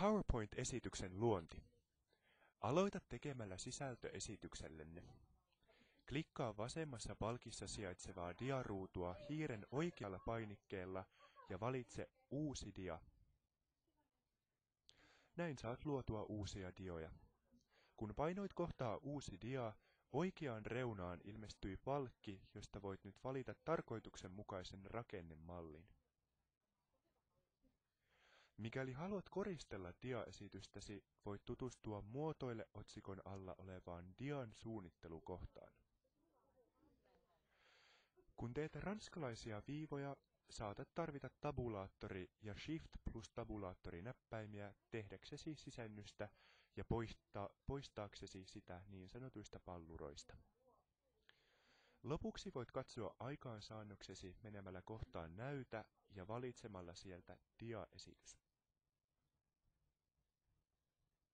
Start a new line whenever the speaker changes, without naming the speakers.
PowerPoint-esityksen luonti. Aloita tekemällä sisältöesityksellenne. Klikkaa vasemmassa palkissa sijaitsevaa diaruutua hiiren oikealla painikkeella ja valitse Uusi dia. Näin saat luotua uusia dioja. Kun painoit kohtaa Uusi dia, oikeaan reunaan ilmestyy palkki, josta voit nyt valita tarkoituksenmukaisen rakennemallin. Mikäli haluat koristella diaesitystäsi, voit tutustua Muotoile otsikon alla olevaan dian suunnittelukohtaan. Kun teet ranskalaisia viivoja, saatat tarvita tabulaattori ja Shift plus tabulaattori näppäimiä tehdäksesi sisennystä ja poistaaksesi sitä niin sanotuista palluroista. Lopuksi voit katsoa aikaansaannoksesi menemällä kohtaan Näytä ja valitsemalla sieltä diaesitys.